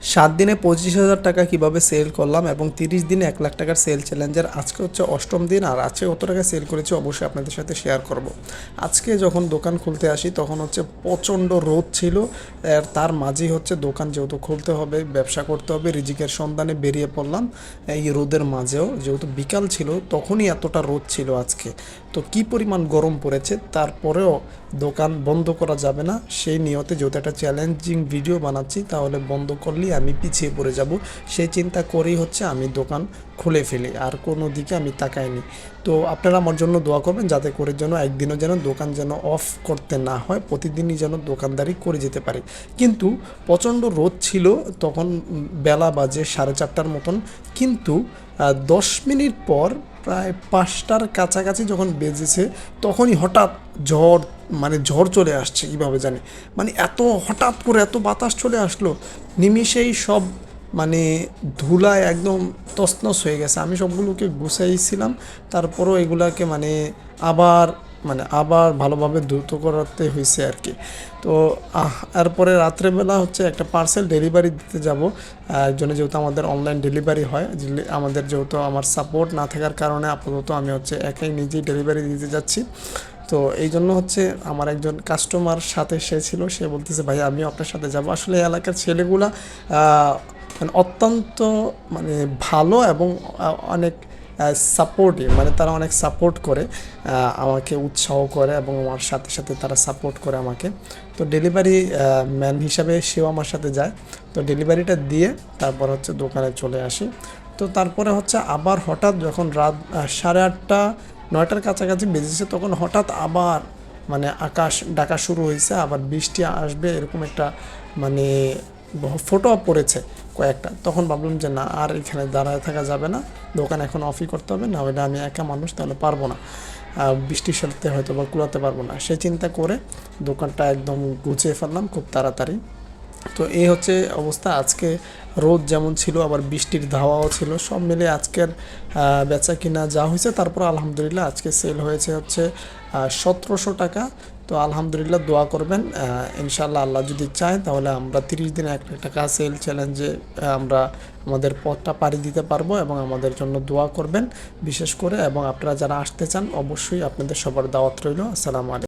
7 দিনে 25,000 টাকা কীভাবে সেল করলাম এবং 30 দিনে 1 লাখ টাকার সেল চ্যালেঞ্জের আজকে হচ্ছে 8ম দিন। আর আজকে কত টাকা সেল করেছি অবশ্যই আপনাদের সাথে শেয়ার করব। আজকে যখন দোকান খুলতে আসি তখন হচ্ছে প্রচণ্ড রোদ ছিল, আর তার মাঝেই হচ্ছে দোকান যেহেতু খুলতে হবে, ব্যবসা করতে হবে, রিজিকের সন্ধানে বেরিয়ে পড়লাম। এই রোদের মাঝেও যেহেতু বিকাল ছিল তখনই এতটা রোদ ছিল আজকে, তো কী পরিমাণ গরম পড়েছে, তারপরেও দোকান বন্ধ করা যাবে না সেই নিয়তে যেহেতু একটা চ্যালেঞ্জিং ভিডিও বানাচ্ছি, তাহলে বন্ধ করলেই আমি পিছিয়ে পড়ে যাব সেই চিন্তা করেই হচ্ছে আমি দোকান খুলে ফেলি, আর কোনো দিকে আমি তাকাইনি। তো আপনারা আমার জন্য দোয়া করবেন যাতে করে যেন একদিনও যেন দোকান যেন অফ করতে না হয়, প্রতিদিনই যেন দোকানদারি করে যেতে পারি। কিন্তু প্রচণ্ড রোদ ছিল তখন, বেলা বাজে 4:30টার মতন, কিন্তু 10 মিনিট পর প্রায় 5টার কাছাকাছি যখন বেজেছে তখনই হঠাৎ ঝড়, মানে ঝড় চলে আসছে কীভাবে জানি, মানে এত হঠাৎ করে এত বাতাস চলে আসলো, নিমিষেই সব মানে ধুলায় একদম তছনছ হয়ে গেছে। আমি সবগুলোকে গুছাইছিলাম, তারপরও এগুলাকে আবার ভালোভাবে দ্রুত করাতে হয়েছে আর কি। তো এরপরে রাত্রেবেলা হচ্ছে একটা পার্সেল ডেলিভারি দিতে যাব একজনে, যেহেতু আমাদের অনলাইন ডেলিভারি হয়, আমাদের যেহেতু আমার সাপোর্ট না থাকার কারণে আপাতত আমি হচ্ছে একাই নিজেই ডেলিভারি দিতে যাচ্ছি। তো এই জন্য হচ্ছে আমার একজন কাস্টমার সাথে সে ছিল, সে বলতেছে ভাই আমিও আপনার সাথে যাব। আসলে এলাকার ছেলেগুলা মানে অত্যন্ত মানে ভালো এবং অনেক সাপোর্টিভ, মানে তারা অনেক সাপোর্ট করে, আমাকে উৎসাহ করে এবং আমার সাথে সাথে তারা সাপোর্ট করে আমাকে। তো ডেলিভারি ম্যান হিসাবে সেও আমার সাথে যায়, তো ডেলিভারিটা দিয়ে তারপর হচ্ছে দোকানে চলে আসি। তো তারপরে হচ্ছে আবার হঠাৎ যখন রাত 8:30 9টার কাছাকাছি বেজেছে তখন হঠাৎ আবার মানে আকাশ ডাকা শুরু হয়েছে, আবার বৃষ্টি আসবে এরকম একটা মানে ফটো পড়েছে কয়েকটা। তখন ভাবলাম যে না, আর এখানে দাঁড়ায় থাকা যাবে না, দোকান এখন অফই করতে হবে, না হলে আমি একা মানুষ তাহলে পারবো না, বৃষ্টির সাথে হয়তো বা কুলাতে পারবো না, সেই চিন্তা করে দোকানটা একদম গুছিয়ে ফেললাম খুব তাড়াতাড়ি। তো এই হচ্ছে অবস্থা। আজকে রোদ যেমন ছিল আবার বৃষ্টির ধাওয়াও ছিল, সব মিলে আজকের বেচা কিনা যা হয়েছে, তারপর আলহামদুলিল্লাহ আজকে সেল হয়েছে হচ্ছে 1700 টাকা। তো আলহামদুলিল্লাহ দোয়া করবেন, ইনশাআল্লাহ আল্লাহ যদি চায় তাহলে আমরা 30 দিনে 1 লাখ টাকা সেল চ্যালেঞ্জে আমরা আমাদের পথটা পাড়ি দিতে পারবো, এবং আমাদের জন্য দোয়া করবেন বিশেষ করে। এবং আপনারা যারা আসতে চান অবশ্যই আপনাদের সবার দাওয়াত রইল। আসসালামু আলাইকুম।